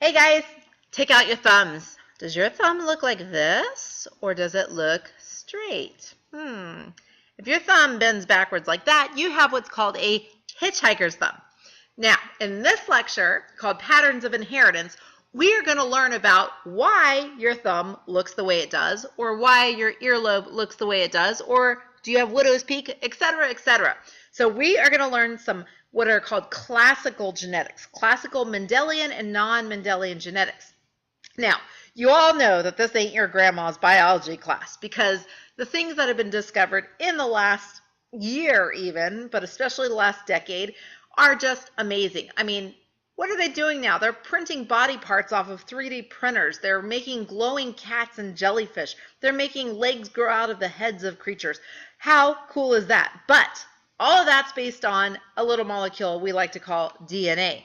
Hey guys, take out your thumbs. Does your thumb look like this or does it look straight? If your thumb bends backwards like that, you have what's called a hitchhiker's thumb. Now, in this lecture called Patterns of Inheritance, we are going to learn about why your thumb looks the way it does, or why your earlobe looks the way it does, or do you have widow's peak, etc., etc. So we are going to learn some what are called classical genetics, classical Mendelian and non-Mendelian genetics. Now, you all know that this ain't your grandma's biology class because the things that have been discovered in the last year even, but especially the last decade, are just amazing. I mean, what are they doing now? They're printing body parts off of 3D printers. They're making glowing cats and jellyfish. They're making legs grow out of the heads of creatures. How cool is that? But all of that's based on a little molecule we like to call DNA.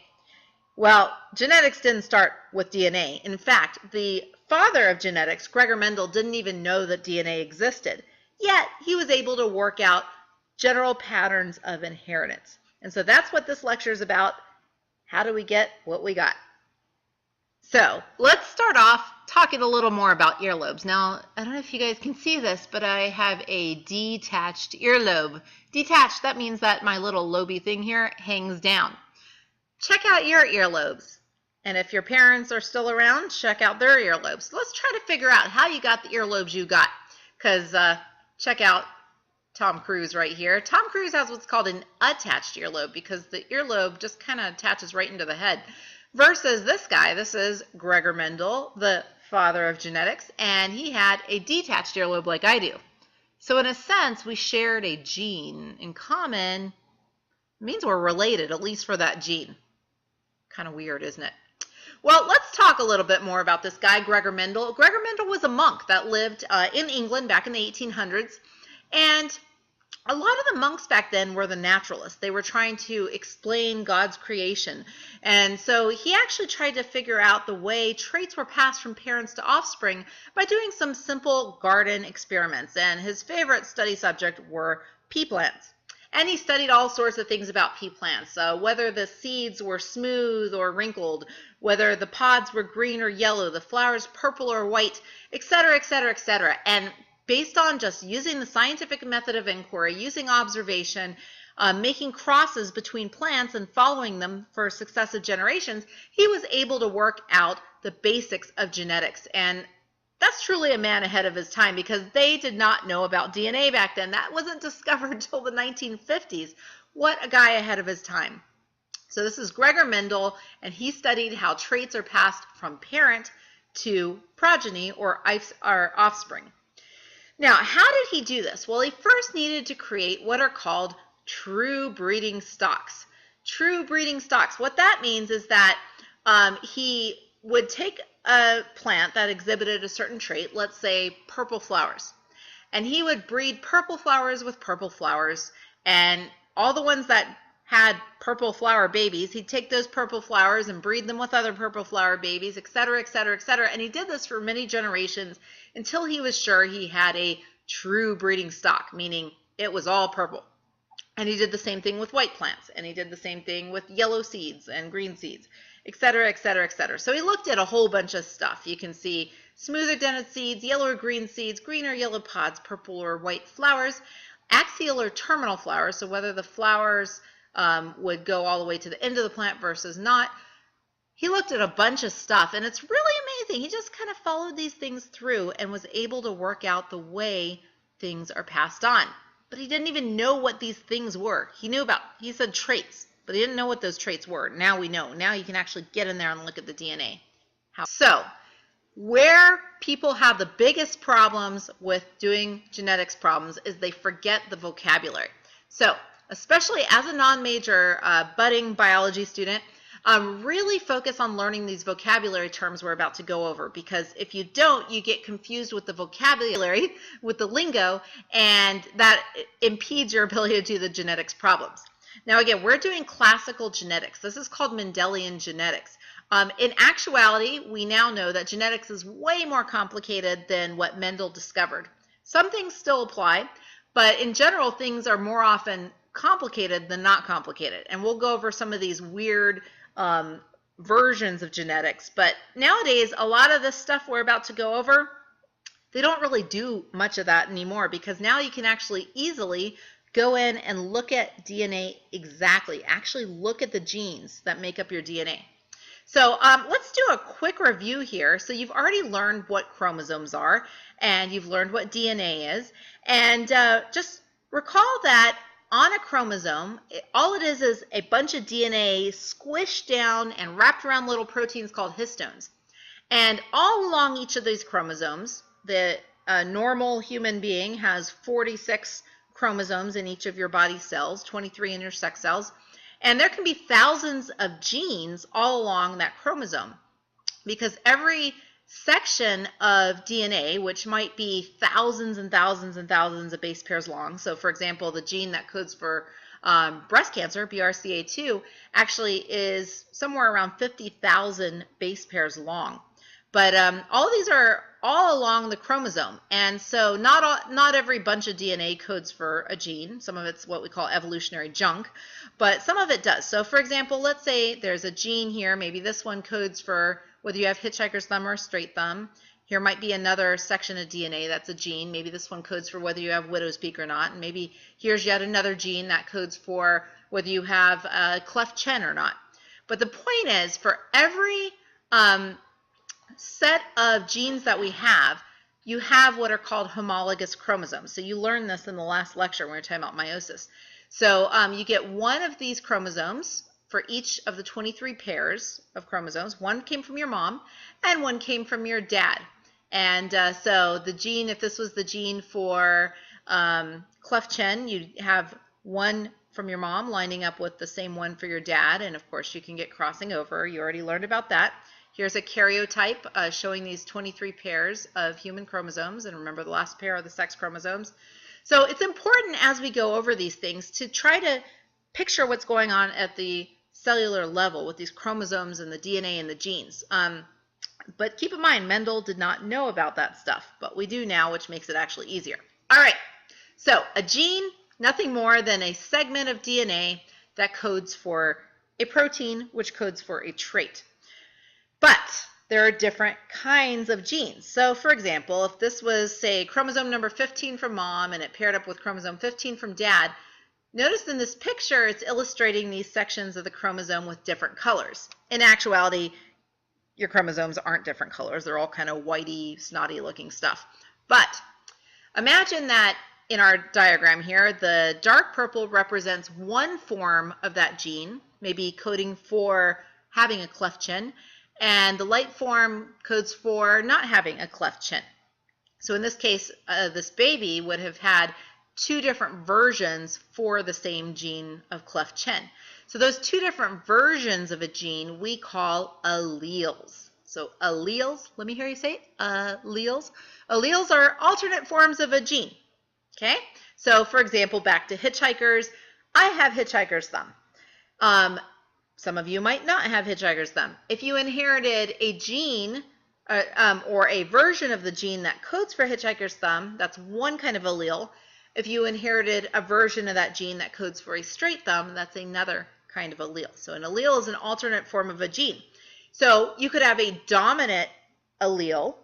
Well, genetics didn't start with DNA. In fact, the father of genetics, Gregor Mendel, didn't even know that DNA existed. Yet, he was able to work out general patterns of inheritance. And so that's what this lecture is about. How do we get what we got? So let's start off talking a little more about earlobes. Now, I don't know if you guys can see this, but I have a detached earlobe. Detached, that means that my little lobey thing here hangs down. Check out your earlobes. And if your parents are still around, check out their earlobes. Let's try to figure out how you got the earlobes you got. Because check out Tom Cruise right here. Tom Cruise has what's called an attached earlobe because the earlobe just kind of attaches right into the head. Versus this guy, this is Gregor Mendel, the father of genetics, and he had a detached earlobe like I do. So in a sense, we shared a gene in common. It means we're related, at least for that gene. Kind of weird, isn't it? Well, let's talk a little bit more about this guy, Gregor Mendel. Gregor Mendel was a monk that lived in England back in the 1800s, and a lot of the monks back then were the naturalists. They were trying to explain God's creation. And so he actually tried to figure out the way traits were passed from parents to offspring by doing some simple garden experiments. And his favorite study subject were pea plants. And he studied all sorts of things about pea plants, whether the seeds were smooth or wrinkled, whether the pods were green or yellow, the flowers purple or white, etc., etc., etc. And based on just using the scientific method of inquiry, using observation, making crosses between plants and following them for successive generations, he was able to work out the basics of genetics. And that's truly a man ahead of his time because they did not know about DNA back then. That wasn't discovered until the 1950s. What a guy ahead of his time. So this is Gregor Mendel, and he studied how traits are passed from parent to progeny or offspring. Now, how did he do this? Well, he first needed to create what are called true breeding stocks. True breeding stocks. What that means is that he would take a plant that exhibited a certain trait, let's say purple flowers, and he would breed purple flowers with purple flowers, and all the ones that had purple flower babies, he'd take those purple flowers and breed them with other purple flower babies, etc., etc., etc. And he did this for many generations until he was sure he had a true breeding stock, meaning it was all purple. And he did the same thing with white plants, and he did the same thing with yellow seeds and green seeds, etc., etc., etc. So he looked at a whole bunch of stuff. You can see smooth or dented seeds, yellow or green seeds, green or yellow pods, purple or white flowers, axial or terminal flowers, so whether the flowers would go all the way to the end of the plant versus not. He looked at a bunch of stuff, and it's really amazing. He just kind of followed these things through and was able to work out the way things are passed on. But he didn't even know what these things were. He said traits, but he didn't know what those traits were. Now we know. Now you can actually get in there and look at the DNA. So, where people have the biggest problems with doing genetics problems is they forget the vocabulary. So, especially as a non-major budding biology student, really focus on learning these vocabulary terms we're about to go over, because if you don't, you get confused with the vocabulary, with the lingo, and that impedes your ability to do the genetics problems. Now again, we're doing classical genetics. This is called Mendelian genetics. In actuality, we now know that genetics is way more complicated than what Mendel discovered. Some things still apply, but in general, things are more often complicated than not complicated. And we'll go over some of these weird versions of genetics. But nowadays, a lot of this stuff we're about to go over, they don't really do much of that anymore, because now you can actually easily go in and look at DNA exactly, actually look at the genes that make up your DNA. So let's do a quick review here. So you've already learned what chromosomes are, and you've learned what DNA is. And just recall that on a chromosome, all it is a bunch of DNA squished down and wrapped around little proteins called histones. And all along each of these chromosomes, the normal human being has 46 chromosomes in each of your body cells, 23 in your sex cells. And there can be thousands of genes all along that chromosome, because every section of DNA, which might be thousands and thousands and thousands of base pairs long. So for example, the gene that codes for breast cancer, BRCA2, actually is somewhere around 50,000 base pairs long. But all of these are all along the chromosome, and so not every bunch of DNA codes for a gene. Some of it's what we call evolutionary junk, but some of it does. So for example, let's say there's a gene here, maybe this one codes for whether you have hitchhiker's thumb or straight thumb. Here might be another section of DNA that's a gene. Maybe this one codes for whether you have widow's peak or not, and maybe here's yet another gene that codes for whether you have a cleft chin or not. But the point is, for every set of genes that we have, you have what are called homologous chromosomes. So you learned this in the last lecture when we were talking about meiosis. So you get one of these chromosomes for each of the 23 pairs of chromosomes. One came from your mom and one came from your dad. And so the gene, if this was the gene for cleft chin, you'd have one from your mom lining up with the same one for your dad. And of course, you can get crossing over. You already learned about that. Here's a karyotype showing these 23 pairs of human chromosomes. And remember, the last pair are the sex chromosomes. So it's important as we go over these things to try to picture what's going on at the cellular level with these chromosomes and the DNA and the genes. But keep in mind, Mendel did not know about that stuff, but we do now, which makes it actually easier. All right, so a gene, nothing more than a segment of DNA that codes for a protein, which codes for a trait. But there are different kinds of genes. So for example, if this was, say, chromosome number 15 from mom and it paired up with chromosome 15 from dad, notice in this picture it's illustrating these sections of the chromosome with different colors. In actuality, your chromosomes aren't different colors. They're all kind of whitey, snotty looking stuff. But imagine that in our diagram here, the dark purple represents one form of that gene, maybe coding for having a cleft chin, and the light form codes for not having a cleft chin. So in this case, this baby would have had two different versions for the same gene of cleft chin. So those two different versions of a gene we call alleles. So alleles, let me hear you say it, alleles. Alleles are alternate forms of a gene. Okay, so for example, back to hitchhikers, I have hitchhiker's thumb. Some of you might not have hitchhiker's thumb. If you inherited a gene or a version of the gene that codes for hitchhiker's thumb, that's one kind of allele. If you inherited a version of that gene that codes for a straight thumb, that's another kind of allele. So an allele is an alternate form of a gene. So you could have a dominant allele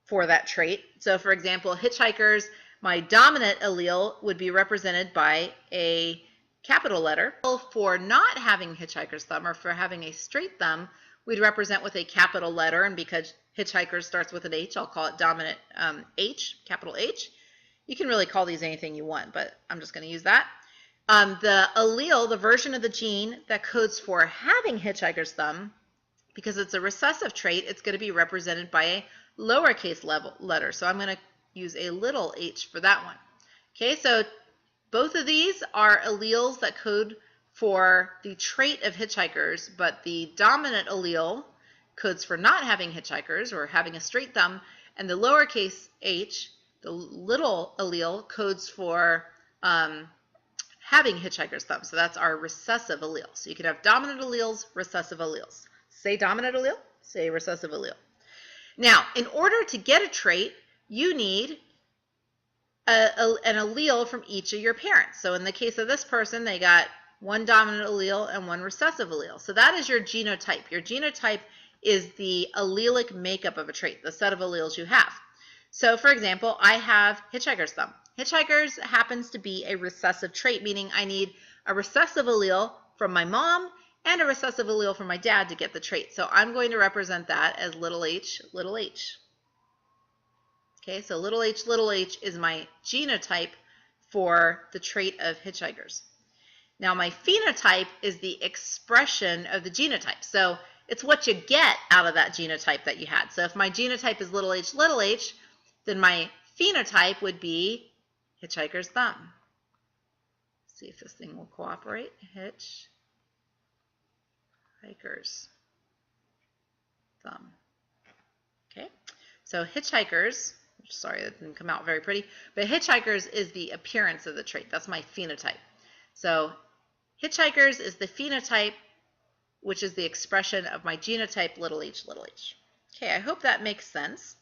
for that trait. So for example, hitchhikers, my dominant allele would be represented by a capital letter. For not having hitchhiker's thumb or for having a straight thumb, we'd represent with a capital letter, and because hitchhiker starts with an H, I'll call it dominant H, capital H. You can really call these anything you want, but I'm just going to use that. The allele, the version of the gene that codes for having hitchhiker's thumb, because it's a recessive trait, it's going to be represented by a lowercase letter. So I'm going to use a little h for that one. Okay, so both of these are alleles that code for the trait of hitchhikers, but the dominant allele codes for not having hitchhikers or having a straight thumb, and the lowercase h, the little allele, codes for having hitchhiker's thumb. So that's our recessive allele. So you could have dominant alleles, recessive alleles. Say dominant allele, say recessive allele. Now, in order to get a trait, you need an allele from each of your parents. So in the case of this person, they got one dominant allele and one recessive allele. So that is your genotype. Your genotype is the allelic makeup of a trait, the set of alleles you have. So for example, I have Hitchhiker's thumb. Hitchhikers happens to be a recessive trait, meaning I need a recessive allele from my mom and a recessive allele from my dad to get the trait. So I'm going to represent that as little h, little h. Okay, so little h is my genotype for the trait of Hitchhikers. Now my phenotype is the expression of the genotype. So it's what you get out of that genotype that you had. So if my genotype is little h, then my phenotype would be Hitchhiker's thumb. Let's see if this thing will cooperate. Hitchhiker's thumb. Okay, so Hitchhikers, sorry that didn't come out very pretty, but Hitchhikers is the appearance of the trait. That's my phenotype. So Hitchhikers is the phenotype, which is the expression of my genotype, little h. Okay, I hope that makes sense.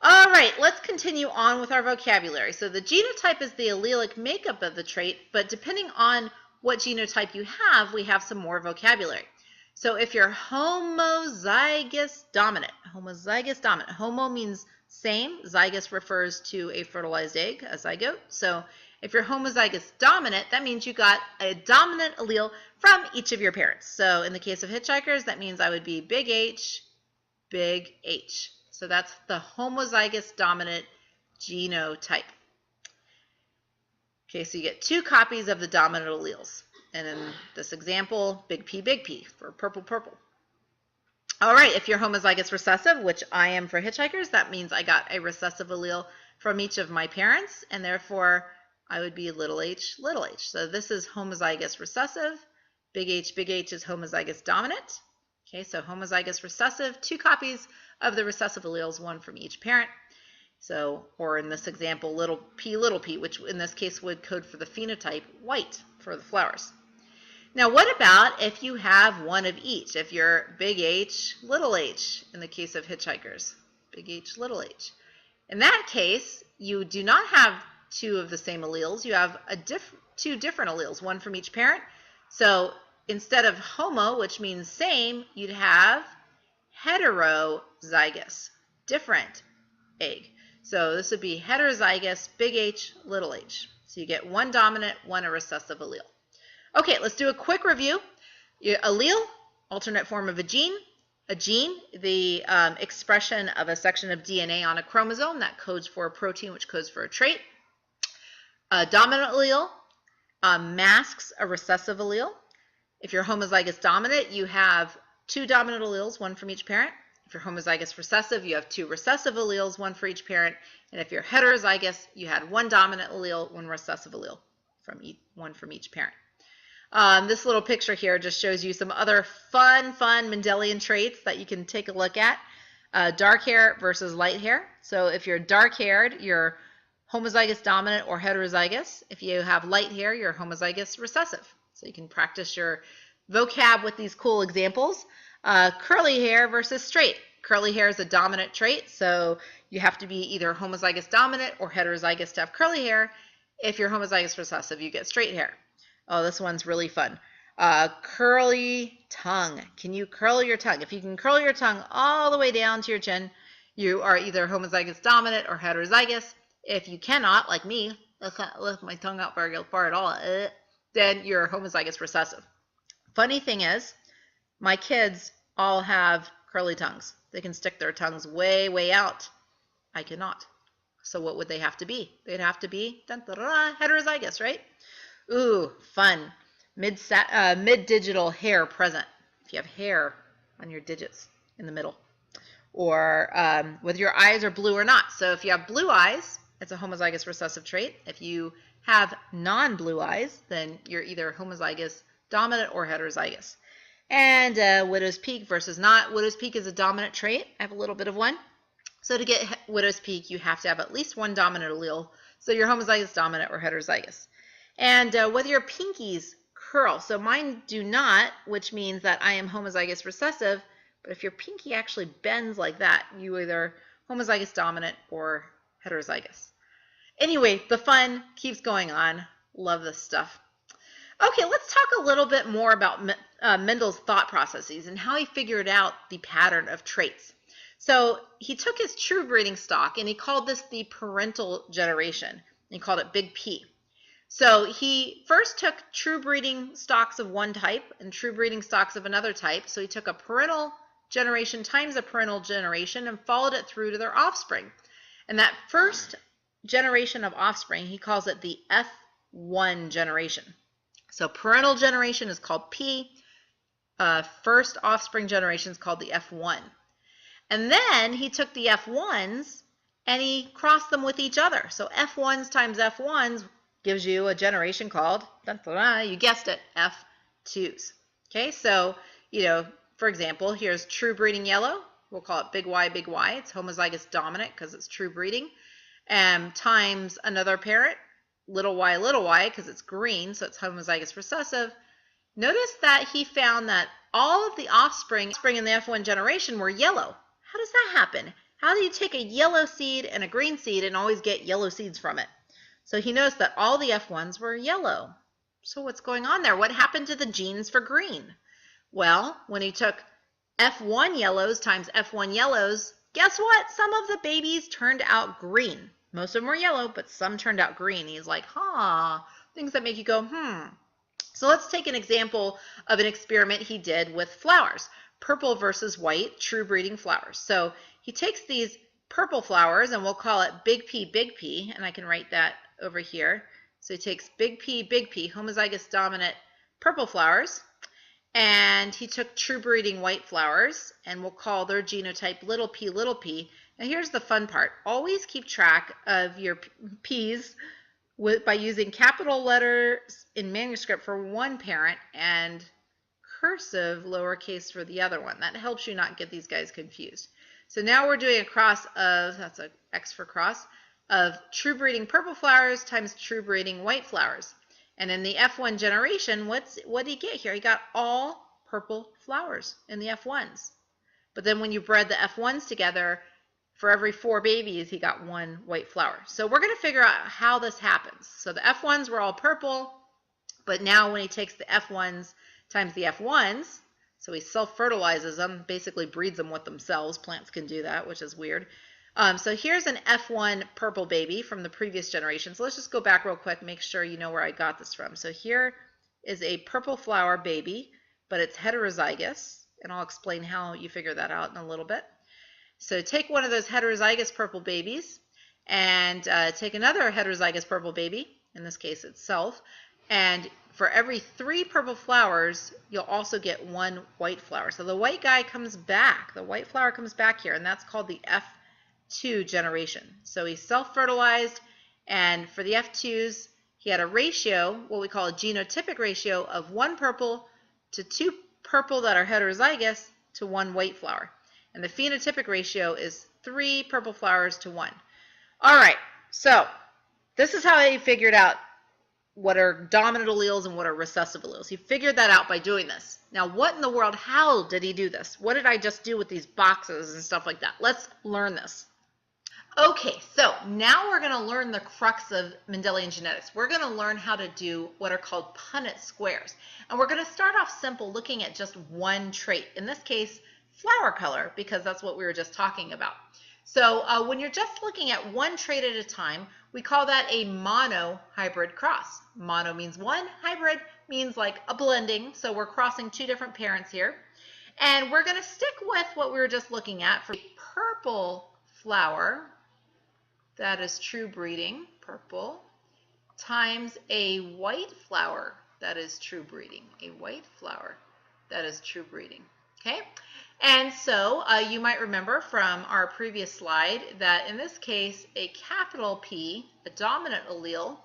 All right, let's continue on with our vocabulary. So the genotype is the allelic makeup of the trait, but depending on what genotype you have, we have some more vocabulary. So if you're homozygous dominant, homo means same, zygous refers to a fertilized egg, a zygote. So if you're homozygous dominant, that means you got a dominant allele from each of your parents. So in the case of Hitchhikers, that means I would be big H, big H. So that's the homozygous dominant genotype. Okay, so you get 2 copies of the dominant alleles. And in this example, big P for purple. All right, if you're homozygous recessive, which I am for Hitchhikers, that means I got a recessive allele from each of my parents, and therefore I would be little h. So this is homozygous recessive. Big H is homozygous dominant. Okay, so homozygous recessive, 2 copies of the recessive alleles, 1 from each parent. So, or in this example, little p, which in this case would code for the phenotype, white, for the flowers. Now, what about if you have 1 of each? If you're big H, little h, in the case of Hitchhikers, big H, little h. In that case, you do not have 2 of the same alleles. You have 2 different alleles, 1 from each parent. So instead of homo, which means same, you'd have heterozygous, different egg. So this would be heterozygous, big H, little h. So you get 1 dominant, 1 a recessive allele. Okay, let's do a quick review. Your allele, alternate form of a gene. A gene, the expression of a section of DNA on a chromosome that codes for a protein, which codes for a trait. A dominant allele masks a recessive allele. If you're homozygous dominant, you have 2 dominant alleles, 1 from each parent. If you're homozygous recessive, you have 2 recessive alleles, 1 for each parent. And if you're heterozygous, you had 1 dominant allele, 1 recessive allele, one from each parent. This little picture here just shows you some other fun Mendelian traits that you can take a look at. Dark hair versus light hair. So if you're dark-haired, you're homozygous dominant or heterozygous. If you have light hair, you're homozygous recessive. So you can practice your vocab with these cool examples. Curly hair versus straight. Curly hair is a dominant trait, so you have to be either homozygous dominant or heterozygous to have curly hair. If you're homozygous recessive, you get straight hair. Oh, this one's really fun. Curly tongue. Can you curl your tongue? If you can curl your tongue all the way down to your chin, you are either homozygous dominant or heterozygous. If you cannot, like me, I can't lift my tongue out very far at all, then you're homozygous recessive. Funny thing is, my kids all have curly tongues. They can stick their tongues way out. I cannot. So what would they have to be? They'd have to be heterozygous, right? Ooh, fun. Mid-digital hair present. If you have hair on your digits in the middle. Or whether your eyes are blue or not. So if you have blue eyes, it's a homozygous recessive trait. If you have non-blue eyes, then you're either homozygous dominant or heterozygous. And widow's peak versus not. Widow's peak is a dominant trait. I have a little bit of one. So to get widow's peak, you have to have at least 1 dominant allele. So you're homozygous dominant or heterozygous. And whether your pinkies curl. So mine do not, which means that I am homozygous recessive. But if your pinky actually bends like that, you either homozygous dominant or heterozygous. Anyway, the fun keeps going on. Love this stuff. Okay, let's talk a little bit more about Mendel's thought processes and how he figured out the pattern of traits. So he took his true breeding stock and he called this the parental generation. He called it big P. So he first took true breeding stocks of one type and true breeding stocks of another type. So he took a parental generation times a parental generation and followed it through to their offspring. And that first generation of offspring, he calls it the F1 generation. So parental generation is called P. First offspring generation is called the F1. And then he took the F1s and he crossed them with each other. So F1s times F1s gives you a generation called, you guessed it, F2s. Okay, so, for example, here's true breeding yellow. We'll call it big Y, big Y. It's homozygous dominant because it's true breeding. Times another parent, little y, because it's green, so it's homozygous recessive. Notice that he found that all of the offspring in the F1 generation were yellow. How does that happen? How do you take a yellow seed and a green seed and always get yellow seeds from it? So he noticed that all the F1s were yellow. So what's going on there? What happened to the genes for green? Well, when he took F1 yellows times F1 yellows, guess what? Some of the babies turned out green. Most of them were yellow, but some turned out green. He's like, things that make you go, So let's take an example of an experiment he did with flowers. Purple versus white, true breeding flowers. So he takes these purple flowers, and we'll call it big P, and I can write that over here. So he takes big P, homozygous dominant purple flowers, and he took true breeding white flowers, and we'll call their genotype little p. Now here's the fun part. Always keep track of your P's by using capital letters in manuscript for one parent and cursive lowercase for the other one. That helps you not get these guys confused. So now we're doing a cross of, that's an X for cross, of true breeding purple flowers times true breeding white flowers. And in the F1 generation, what did he get here? He got all purple flowers in the F1s. But then when you bred the F1s together, for every 4 babies, he got 1 white flower. So we're going to figure out how this happens. So the F1s were all purple, but now when he takes the F1s times the F1s, so he self-fertilizes them, basically breeds them with themselves. Plants can do that, which is weird. So here's an F1 purple baby from the previous generation. So let's just go back real quick, make sure you know where I got this from. So here is a purple flower baby, but it's heterozygous, and I'll explain how you figure that out in a little bit. So take one of those heterozygous purple babies and take another heterozygous purple baby, in this case itself, and for every 3 purple flowers, you'll also get 1 white flower. So the white guy comes back. The white flower comes back here, and that's called the F2 generation. So he self-fertilized, and for the F2s, he had a ratio, what we call a genotypic ratio, of 1 purple to 2 purple that are heterozygous to 1 white flower. And the phenotypic ratio is 3 purple flowers to 1. All right, so this is how he figured out what are dominant alleles and what are recessive alleles. He figured that out by doing this. Now, what in the world, how did he do this? What did I just do with these boxes and stuff like that? Let's learn this. Okay, so now we're going to learn the crux of Mendelian genetics. We're going to learn how to do what are called Punnett squares. And we're going to start off simple, looking at just one trait. In this case, flower color, because that's what we were just talking about. So when you're just looking at one trait at a time, we call that a mono-hybrid cross. Mono means one, hybrid means like a blending, so we're crossing 2 different parents here. And we're going to stick with what we were just looking at for purple flower, that is true breeding, purple, times a white flower, that is true breeding, a white flower, that is true breeding. Okay, and so you might remember from our previous slide that in this case, a capital P, a dominant allele,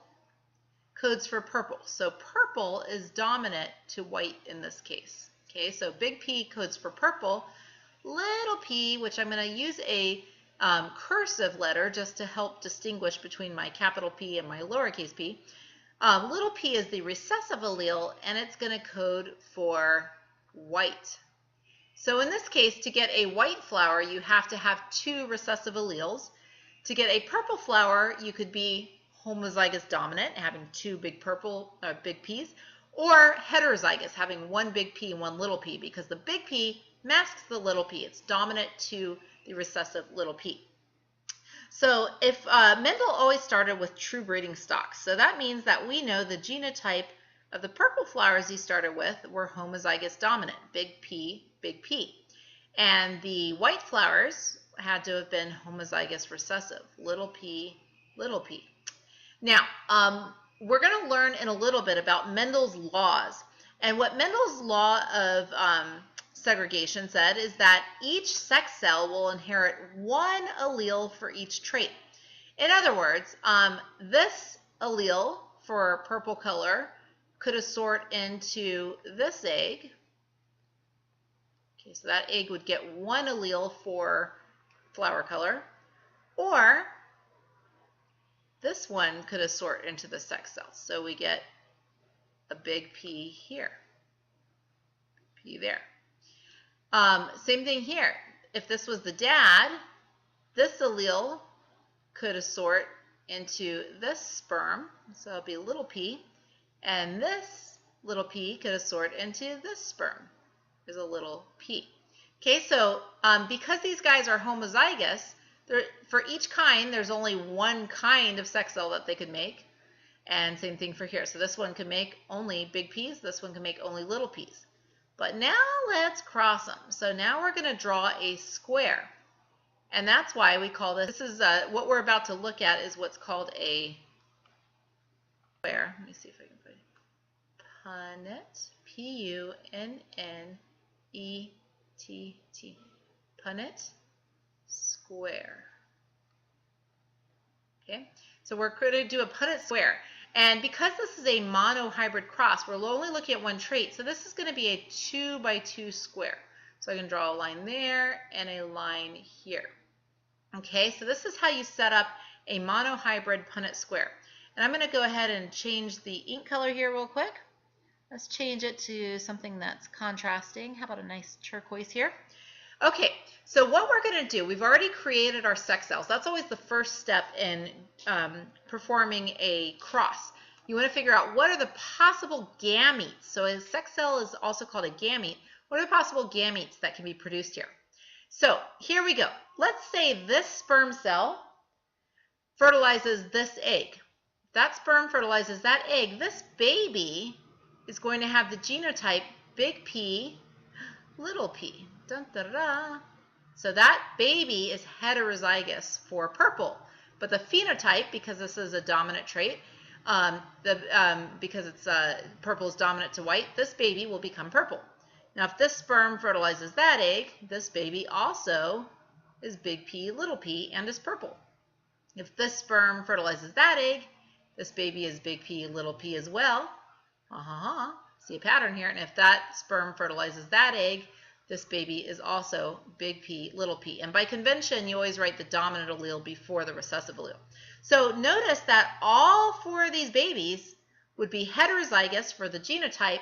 codes for purple. So purple is dominant to white in this case. Okay, so big P codes for purple, little p, which I'm going to use a cursive letter just to help distinguish between my capital P and my lowercase p. Little p is the recessive allele, and it's going to code for white. So in this case, to get a white flower, you have to have 2 recessive alleles. To get a purple flower, you could be homozygous dominant, having 2 big P's, or heterozygous, having one big P and one little p, because the big P masks the little p. It's dominant to the recessive little p. So if Mendel always started with true breeding stocks, so that means that we know the genotype of the purple flowers he started with were homozygous dominant, big P, big P. And the white flowers had to have been homozygous recessive, little p, little p. Now, we're going to learn in a little bit about Mendel's laws. And what Mendel's law of segregation said is that each sex cell will inherit one allele for each trait. In other words, this allele for purple color could assort into this egg. Okay, so that egg would get one allele for flower color, or this one could assort into the sex cell. So we get a big P here, P there. Same thing here. If this was the dad, this allele could assort into this sperm, so it'll be little p, and this little p could assort into this sperm. There's a little p. Okay, so because these guys are homozygous, for each kind, there's only one kind of sex cell that they could make, and same thing for here. So this one can make only big P's, this one can make only little p's. But now let's cross them. So now we're going to draw a square. And that's why we call this is what we're about to look at is what's called a square. Let me see if I can put it. Punnett, P-U-N-N-E-T-T. Punnett square. Okay, so we're going to do a Punnett square. And because this is a monohybrid cross, we're only looking at one trait. So this is going to be a 2 by 2 square. So I can draw a line there and a line here. Okay, so this is how you set up a monohybrid Punnett square. And I'm going to go ahead and change the ink color here real quick. Let's change it to something that's contrasting. How about a nice turquoise here? Okay, so what we're going to do, we've already created our sex cells. That's always the first step in performing a cross. You want to figure out what are the possible gametes. So a sex cell is also called a gamete. What are the possible gametes that can be produced here? So here we go. Let's say this sperm cell fertilizes this egg. If that sperm fertilizes that egg, this baby is going to have the genotype big P, little p. Dun, da, da, da. So that baby is heterozygous for purple. But the phenotype, because this is a dominant trait, because it's purple is dominant to white, this baby will become purple. Now, if this sperm fertilizes that egg, this baby also is big P, little p, and is purple. If this sperm fertilizes that egg, this baby is big P, little p as well. See a pattern here. And if that sperm fertilizes that egg, this baby is also big P, little p. And by convention, you always write the dominant allele before the recessive allele. So notice that all four of these babies would be heterozygous for the genotype,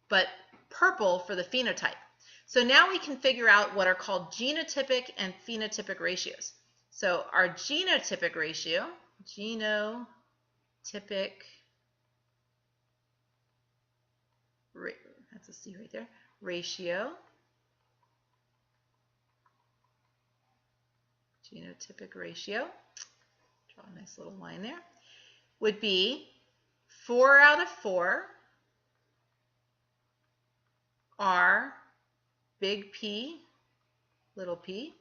but purple for the phenotype. So now we can figure out what are called genotypic and phenotypic ratios. So our genotypic ratio, that's a C right there, ratio, genotypic ratio, draw a nice little line there, would be 4 out of 4 are big P, little p.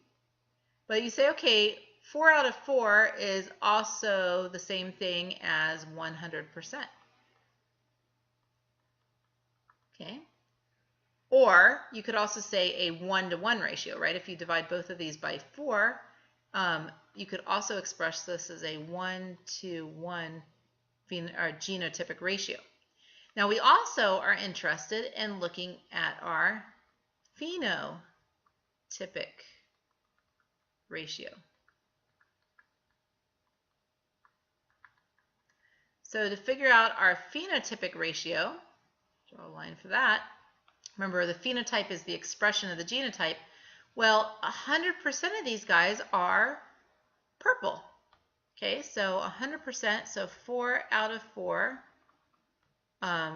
But you say, okay, 4 out of 4 is also the same thing as 100%. Okay. Or you could also say a 1-to-1 ratio, right? If you divide both of these by 4, you could also express this as a 1-to-1 genotypic ratio. Now we also are interested in looking at our phenotypic ratio. So to figure out our phenotypic ratio, draw a line for that. Remember, the phenotype is the expression of the genotype. Well, 100% of these guys are purple. Okay, so 100%, so 4 out of 4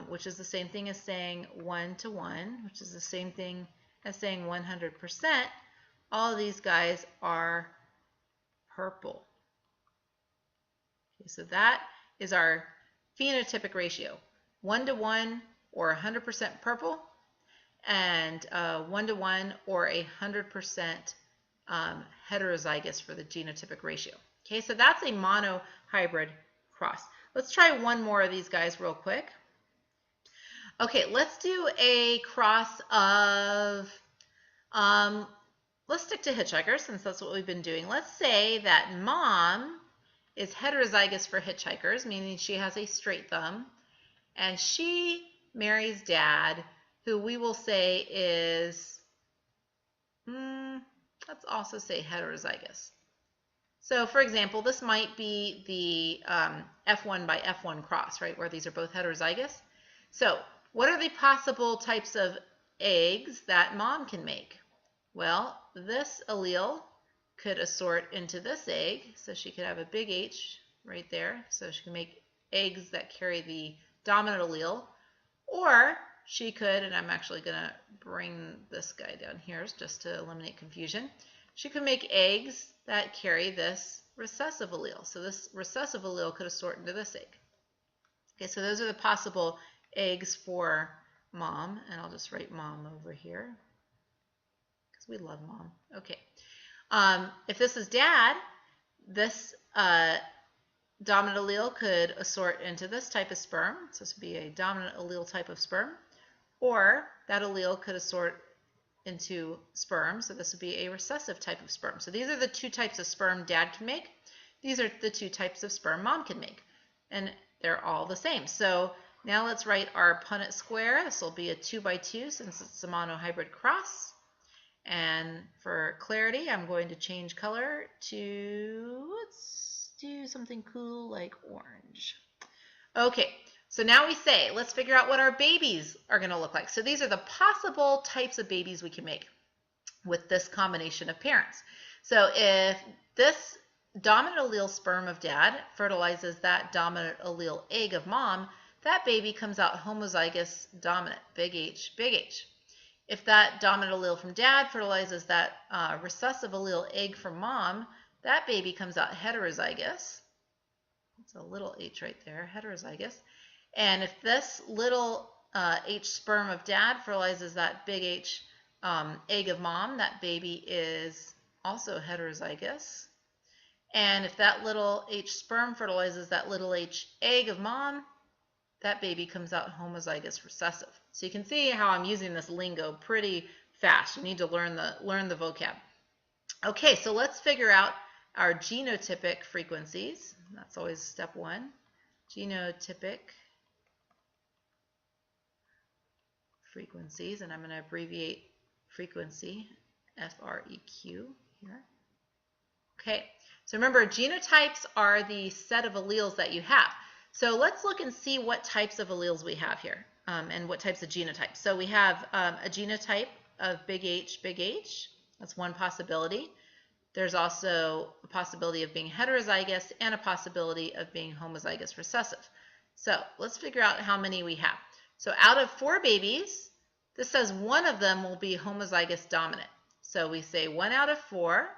which is the same thing as saying 1 to 1, which is the same thing as saying 100%, all of these guys are purple. Okay, so that is our phenotypic ratio, 1 to 1 or 100% purple, and 1 to 1 or 100% heterozygous for the genotypic ratio. Okay, so that's a monohybrid cross. Let's try one more of these guys real quick. Okay, let's do a cross of, let's stick to Hitchhikers since that's what we've been doing. Let's say that mom is heterozygous for Hitchhikers, meaning she has a straight thumb, and she marries dad, who we will say is, let's also say heterozygous. So for example, this might be the F1 by F1 cross, right, where these are both heterozygous. So what are the possible types of eggs that mom can make? Well, this allele could assort into this egg, so she could have a big H right there, so she can make eggs that carry the dominant allele, or she could, and I'm actually going to bring this guy down here just to eliminate confusion, she could make eggs that carry this recessive allele. So this recessive allele could assort into this egg. Okay, so those are the possible eggs for mom, and I'll just write mom over here because we love mom. Okay. If this is dad, this dominant allele could assort into this type of sperm. So this would be a dominant allele type of sperm. Or that allele could assort into sperm. So this would be a recessive type of sperm. So these are the two types of sperm dad can make. These are the two types of sperm mom can make. And they're all the same. So now let's write our Punnett square. This will be a 2 by 2 since it's a monohybrid cross. And for clarity, I'm going to change color to, let's do something cool like orange. Okay, so now we say, let's figure out what our babies are going to look like. So these are the possible types of babies we can make with this combination of parents. So if this dominant allele sperm of dad fertilizes that dominant allele egg of mom, that baby comes out homozygous dominant, big H, big H. If that dominant allele from dad fertilizes that recessive allele egg from mom, that baby comes out heterozygous. It's a little h right there, heterozygous. And if this little H sperm of dad fertilizes that big H egg of mom, that baby is also heterozygous. And if that little H sperm fertilizes that little H egg of mom, that baby comes out homozygous recessive. So you can see how I'm using this lingo pretty fast. You need to learn the vocab. Okay, so let's figure out our genotypic frequencies. That's always step one. Genotypic frequencies, and I'm going to abbreviate frequency, F-R-E-Q here. Okay, so remember, genotypes are the set of alleles that you have. So let's look and see what types of alleles we have here and what types of genotypes. So we have a genotype of big H, big H. That's one possibility. There's also a possibility of being heterozygous and a possibility of being homozygous recessive. So let's figure out how many we have. So out of 4 babies, this says one of them will be homozygous dominant. So we say 1 out of 4,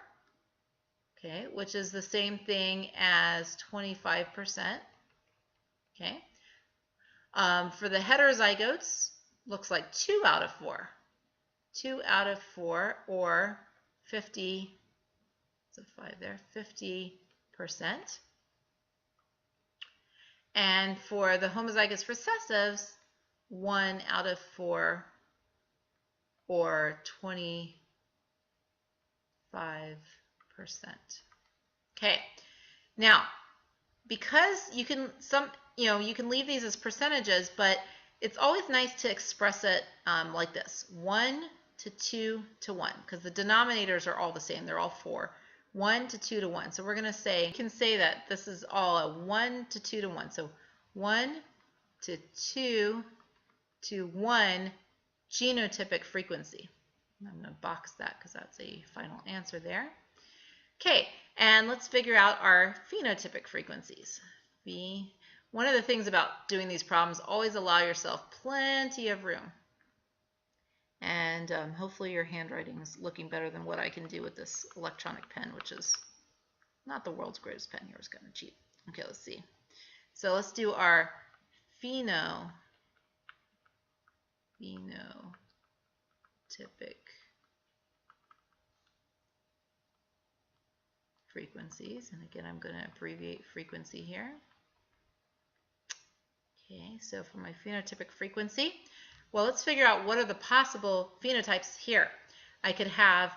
okay, which is the same thing as 25%. Okay. For the heterozygotes, looks like 2 out of 4. 2 out of 4, or 50, so 5 there, 50%. And for the homozygous recessives, 1 out of 4, or 25%. Okay. Now, because you can you can leave these as percentages, but it's always nice to express it like this: 1 to 2 to 1, because the denominators are all the same. They're all 4. 1 to 2 to 1. So we're going to say, you can say that this is all a 1 to 2 to 1. So 1 to 2 to 1 genotypic frequency. I'm going to box that because that's a final answer there. Okay, and let's figure out our phenotypic frequencies. One of the things about doing these problems, always allow yourself plenty of room. And hopefully your handwriting is looking better than what I can do with this electronic pen, which is not the world's greatest pen. Yours kind of cheap. Okay, let's see. So let's do our phenotypic frequencies. And again, I'm going to abbreviate frequency here. Okay, so for my phenotypic frequency, well, let's figure out what are the possible phenotypes here. I could have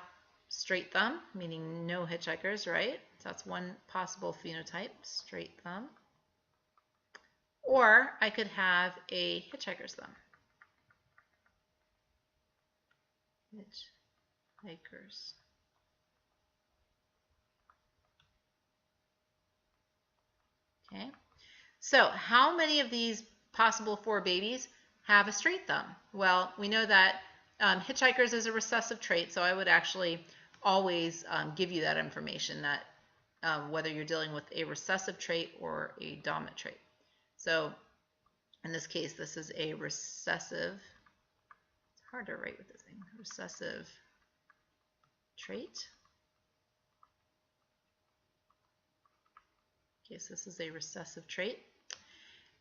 straight thumb, meaning no hitchhikers, right? So that's one possible phenotype, straight thumb. Or I could have a hitchhiker's thumb. Hitchhikers. Okay. So how many of these possible 4 babies have a straight thumb? Well, we know that hitchhikers is a recessive trait, so I would actually always give you that information, that whether you're dealing with a recessive trait or a dominant trait. So in this case, this is a recessive, it's hard to write with this thing, recessive trait. Okay, so this is a recessive trait.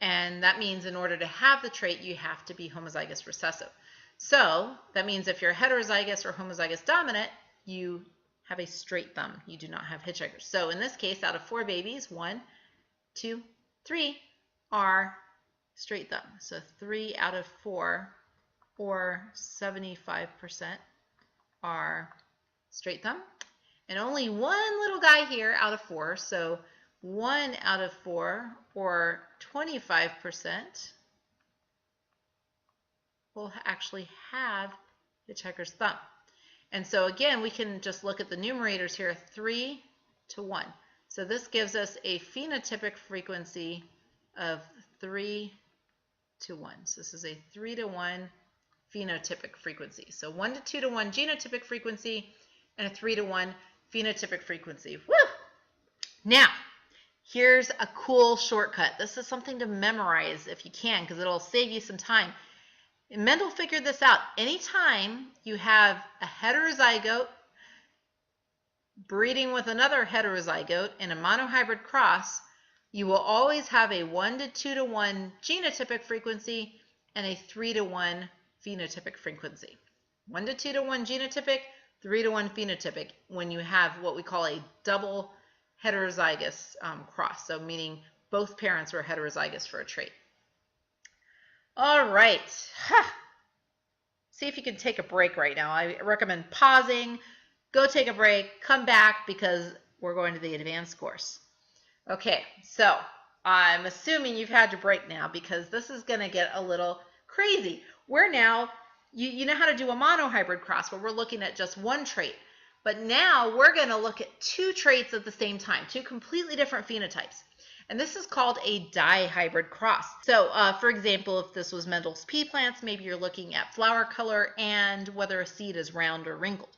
And that means in order to have the trait, you have to be homozygous recessive. So that means if you're heterozygous or homozygous dominant, you have a straight thumb. You do not have hitchhikers. So in this case, out of 4 babies, 1, 2, 3 are straight thumb. So 3 out of 4, or 75%, are straight thumb. And only one little guy here out of 4, so 1 out of 4, or 25%, will actually have hitchhiker's thumb. And so again, we can just look at the numerators here, 3 to 1. So this gives us a phenotypic frequency of 3 to 1. So this is a 3 to 1 phenotypic frequency. So 1 to 2 to 1 genotypic frequency and a 3 to 1 phenotypic frequency. Woo! Now, here's a cool shortcut. This is something to memorize if you can, because it'll save you some time. Mendel figured this out. Anytime you have a heterozygote breeding with another heterozygote in a monohybrid cross, you will always have a 1 to 2 to 1 genotypic frequency and a 3 to 1 phenotypic frequency. 1 to 2 to 1 genotypic, 3 to 1 phenotypic when you have what we call a double heterozygous cross, so meaning both parents were heterozygous for a trait. All right. See if you can take a break right now. I recommend pausing, go take a break, come back, because we're going to the advanced course. Okay, so I'm assuming you've had your break now, because this is going to get a little crazy. We're now, you know how to do a monohybrid cross where we're looking at just one trait. But now we're going to look at 2 traits at the same time, 2 completely different phenotypes. And this is called a dihybrid cross. So, for example, if this was Mendel's pea plants, maybe you're looking at flower color and whether a seed is round or wrinkled.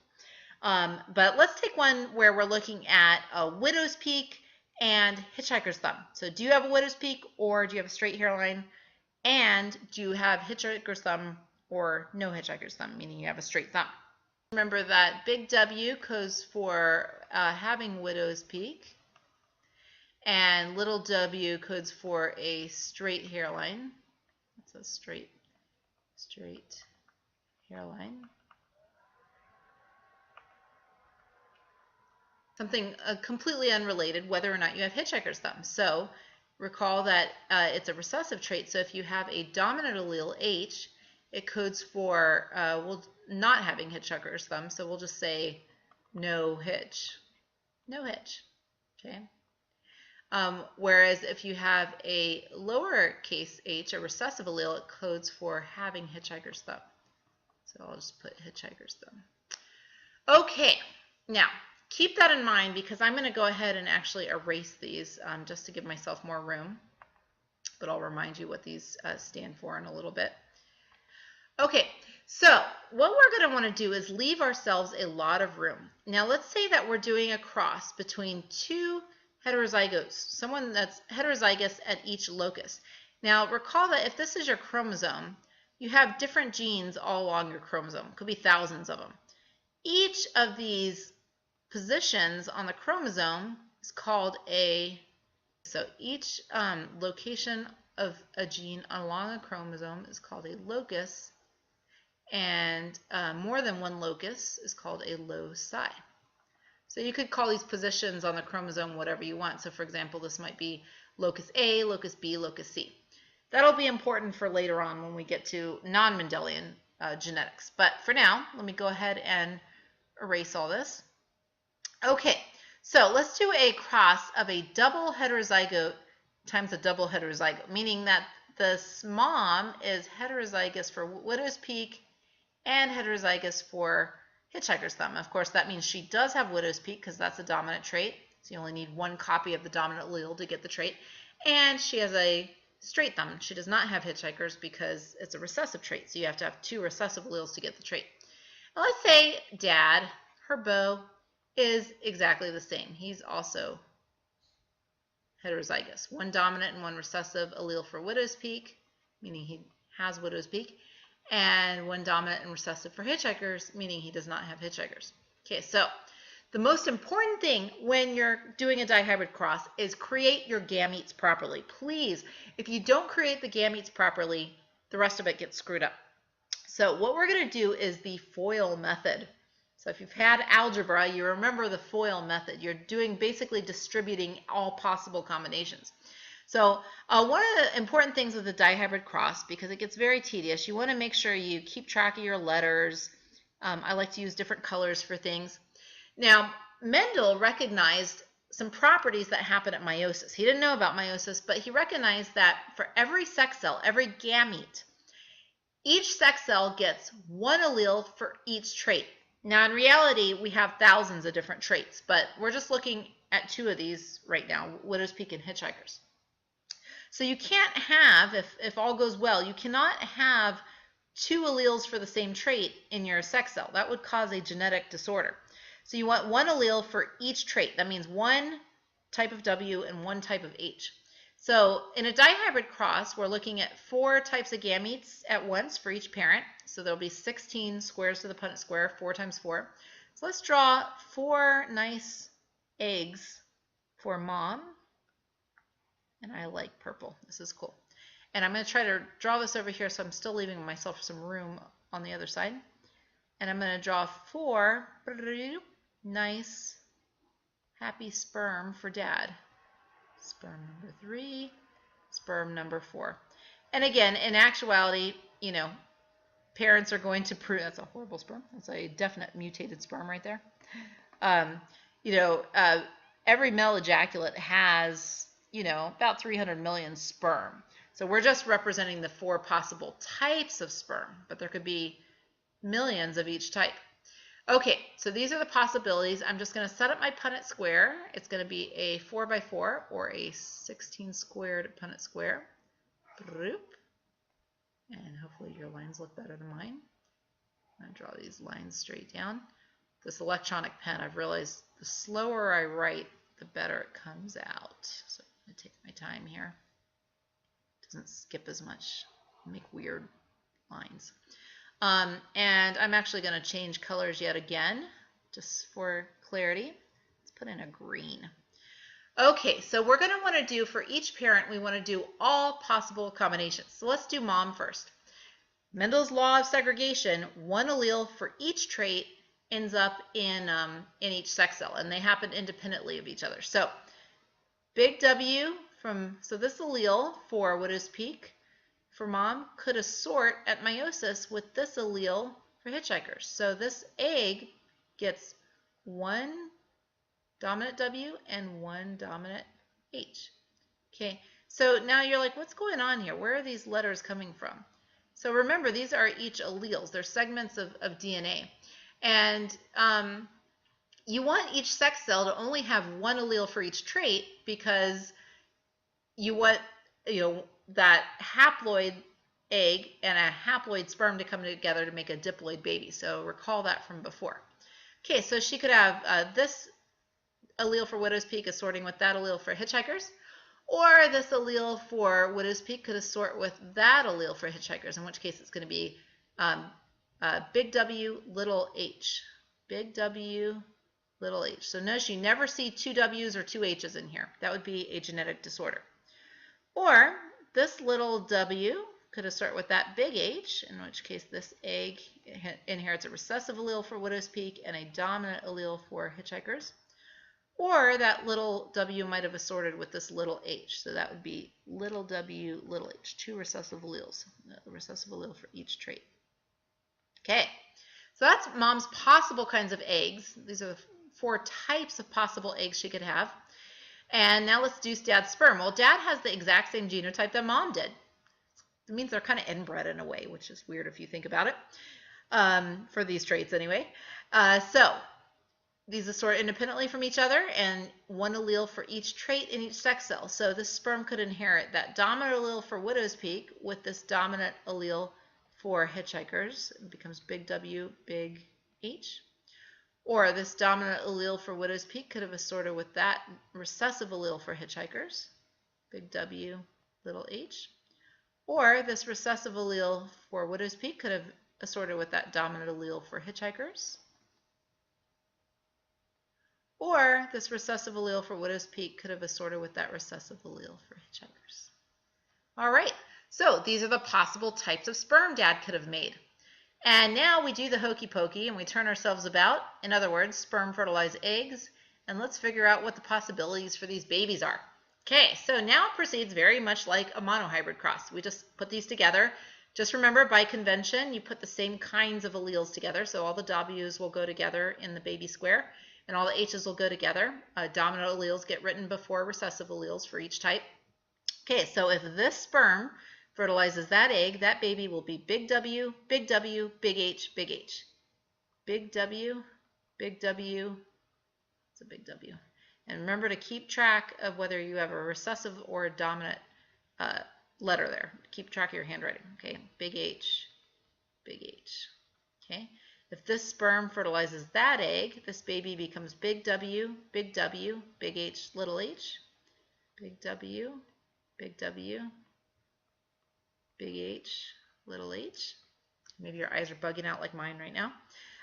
But let's take one where we're looking at a widow's peak and hitchhiker's thumb. So do you have a widow's peak, or do you have a straight hairline? And do you have hitchhiker's thumb or no hitchhiker's thumb, meaning you have a straight thumb? Remember that big W codes for having widow's peak, and little w codes for a straight hairline. That's a straight hairline. Something completely unrelated, whether or not you have hitchhiker's thumb. So recall that it's a recessive trait, so if you have a dominant allele H, it codes for not having hitchhiker's thumb, so we'll just say no hitch. No hitch. Okay. Whereas if you have a lowercase h, a recessive allele, it codes for having hitchhiker's thumb. So I'll just put hitchhiker's thumb. Okay, now keep that in mind, because I'm going to go ahead and actually erase these just to give myself more room. But I'll remind you what these stand for in a little bit. Okay, so what we're going to want to do is leave ourselves a lot of room. Now let's say that we're doing a cross between 2 heterozygotes, someone that's heterozygous at each locus. Now recall that if this is your chromosome, you have different genes all along your chromosome. It could be thousands of them. Each of these positions on the chromosome is called so each location of a gene along a chromosome is called a locus, and more than one locus is called a loci. So you could call these positions on the chromosome whatever you want. So for example, this might be locus A, locus B, locus C. That'll be important for later on when we get to non-Mendelian genetics. But for now, let me go ahead and erase all this. Okay, so let's do a cross of a double heterozygote times a double heterozygote, meaning that this mom is heterozygous for widow's peak and heterozygous for Hitchhiker's thumb. Of course, that means she does have widow's peak because that's a dominant trait. So you only need one copy of the dominant allele to get the trait. And she has a straight thumb. She does not have Hitchhiker's because it's a recessive trait. So you have to have two recessive alleles to get the trait. Now let's say Dad, her beau, is exactly the same. He's also heterozygous. One dominant and one recessive allele for widow's peak, meaning he has widow's peak, and one dominant and recessive for Hitchhiker's, meaning he does not have Hitchhiker's. Okay, so the most important thing when you're doing a dihybrid cross is create your gametes properly. Please, if you don't create the gametes properly, the rest of it gets screwed up. So what we're going to do is the FOIL method. So if you've had algebra, you remember the FOIL method. You're doing basically distributing all possible combinations. So one of the important things with the dihybrid cross, because it gets very tedious, you want to make sure you keep track of your letters. I like to use different colors for things. Now, Mendel recognized some properties that happen at meiosis. He didn't know about meiosis, but he recognized that for every sex cell, every gamete, each sex cell gets one allele for each trait. Now, in reality, we have thousands of different traits, but we're just looking at two of these right now, widow's peak and Hitchhiker's. So you can't have, if all goes well, you cannot have two alleles for the same trait in your sex cell. That would cause a genetic disorder. So you want one allele for each trait. That means one type of W and one type of H. So in a dihybrid cross, we're looking at 4 types of gametes at once for each parent. So there'll be 16 squares to the Punnett square, 4 times 4. So let's draw 4 nice eggs for mom. And I like purple. This is cool. And I'm going to try to draw this over here so I'm still leaving myself some room on the other side. And I'm going to draw 4 nice, happy sperm for Dad. Sperm number 3, sperm number 4. And again, in actuality, you know, parents are going to prove that's a horrible sperm. That's a definite mutated sperm right there. Every male ejaculate has, about 300 million sperm. So we're just representing the 4 possible types of sperm, but there could be millions of each type. Okay, so these are the possibilities. I'm just going to set up my Punnett square. It's going to be a 4x4 or a 16 squared Punnett square. And hopefully your lines look better than mine. I'm going to draw these lines straight down. This electronic pen, I've realized the slower I write, the better it comes out. So I'm going to take my time here. It doesn't skip as much, make weird lines. And I'm actually going to change colors yet again, just for clarity. Let's put in a green. Okay, so we're going to want to do, for each parent, we want to do all possible combinations. So let's do mom first. Mendel's law of segregation, one allele for each trait ends up in each sex cell, and they happen independently of each other. So big W so this allele for widow's peak for mom could assort at meiosis with this allele for Hitchhikers. So this egg gets one dominant W and one dominant H. Okay, so now you're like, what's going on here? Where are these letters coming from? So remember, these are each alleles. They're segments of DNA. And you want each sex cell to only have one allele for each trait because you want, that haploid egg and a haploid sperm to come together to make a diploid baby. So recall that from before. Okay, so she could have this allele for widow's peak assorting with that allele for hitchhikers, or this allele for widow's peak could assort with that allele for hitchhikers, in which case it's going to be big W, little h. Big W, little h. So notice you never see two W's or two H's in here. That would be a genetic disorder. Or this little W could assort with that big H, in which case this egg inherits a recessive allele for widow's peak and a dominant allele for hitchhikers. Or that little W might have assorted with this little h. So that would be little W, little h, two recessive alleles, a recessive allele for each trait. Okay, so that's mom's possible kinds of eggs. These are the 4 types of possible eggs she could have. And now let's do dad's sperm. Well, dad has the exact same genotype that mom did. It means they're kind of inbred in a way, which is weird if you think about it, for these traits anyway. So these assort independently from each other, and one allele for each trait in each sex cell. So this sperm could inherit that dominant allele for widow's peak with this dominant allele for hitchhikers. It becomes big W, big H. Or this dominant allele for widow's peak could have assorted with that recessive allele for hitchhikers, big W, little h. Or this recessive allele for widow's peak could have assorted with that dominant allele for hitchhikers. Or this recessive allele for widow's peak could have assorted with that recessive allele for hitchhikers. All right, so these are the possible types of sperm dad could have made. And now we do the hokey pokey and we turn ourselves about. In other words, sperm fertilize eggs, and let's figure out what the possibilities for these babies are. Okay, so now it proceeds very much like a monohybrid cross. We just put these together. Just remember, by convention, you put the same kinds of alleles together. So all the W's will go together in the baby square, and all the H's will go together. Dominant alleles get written before recessive alleles for each type. Okay, so if this sperm fertilizes that egg, that baby will be big W, big W, big H, big H. Big W, big W, it's a big W. And remember to keep track of whether you have a recessive or a dominant letter there. Keep track of your handwriting, okay? Big H, big H, okay? If this sperm fertilizes that egg, this baby becomes big W, big H, little h. Big W, big W, big H, little h. Maybe your eyes are bugging out like mine right now.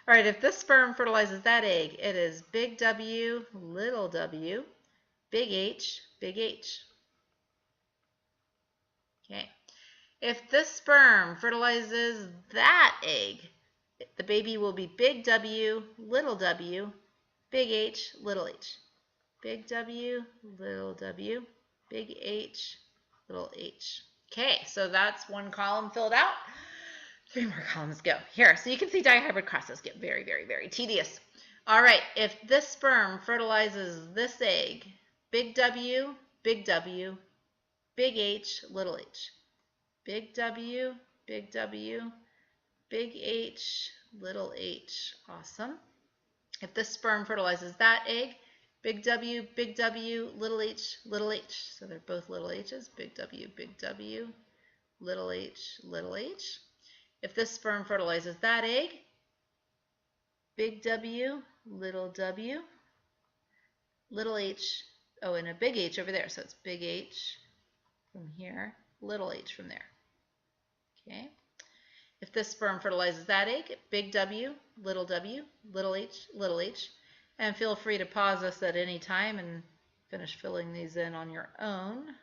All right, if this sperm fertilizes that egg, it is big W, little w, big H, big H. Okay. If this sperm fertilizes that egg, the baby will be big W, big H, little h. Big W, big H, little h. Okay, so that's one column filled out. 3 more columns go. Here, so you can see dihybrid crosses get very, very, very tedious. All right, if this sperm fertilizes this egg, big W, big H, little h. Big W, big H, little h. Awesome. If this sperm fertilizes that egg, big W, little h, little h. So they're both little h's, big W, little h, little h. If this sperm fertilizes that egg, big W, little h, oh, and a big H over there. So it's big H from here, little h from there. Okay. If this sperm fertilizes that egg, big W, little h, little h. And feel free to pause this at any time and finish filling these in on your own.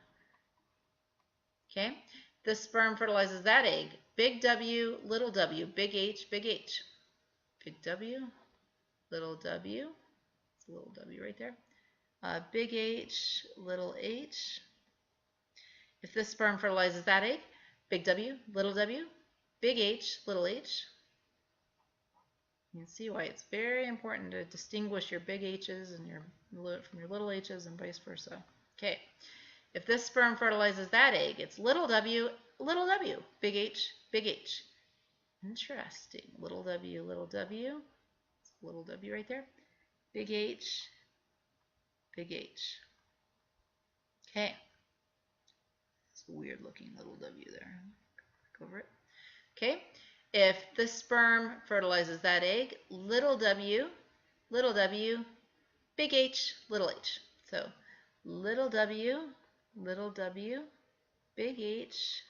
Okay. This sperm fertilizes that egg, big W, big H, big H. Big W, little w, it's a little w right there. Big H, little h. If this sperm fertilizes that egg, big W, big H, little h. You can see why it's very important to distinguish your big H's and from your little h's and vice versa. Okay. If this sperm fertilizes that egg, it's little w, big H, big H. Interesting. Little w, it's a little w right there. Big H, big H. Okay. It's a weird looking little w there. Click over it. Okay. If this sperm fertilizes that egg, little w, big H, little h. So little w, big H,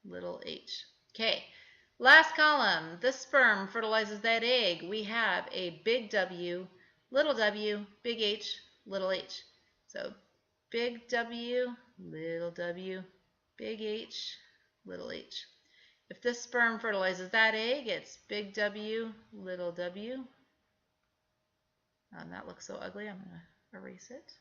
little h. Okay, last column. This sperm fertilizes that egg. We have a big W, big H, little h. So big W, big H, little h. If this sperm fertilizes that egg, it's big W, little w. That looks so ugly. I'm going to erase it.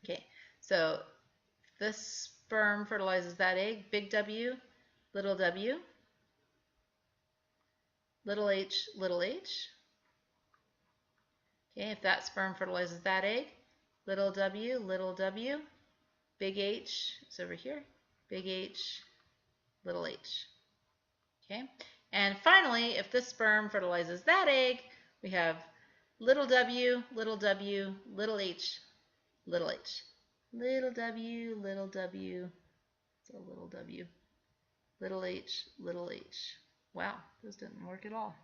Okay, so this sperm fertilizes that egg, big W, little h, little h. Okay, if that sperm fertilizes that egg, little w, big H, it's over here, big H, little h. Okay, and finally, if this sperm fertilizes that egg, we have little w, little h, little h. Little w, so little w, little h, little h. Wow, those didn't work at all.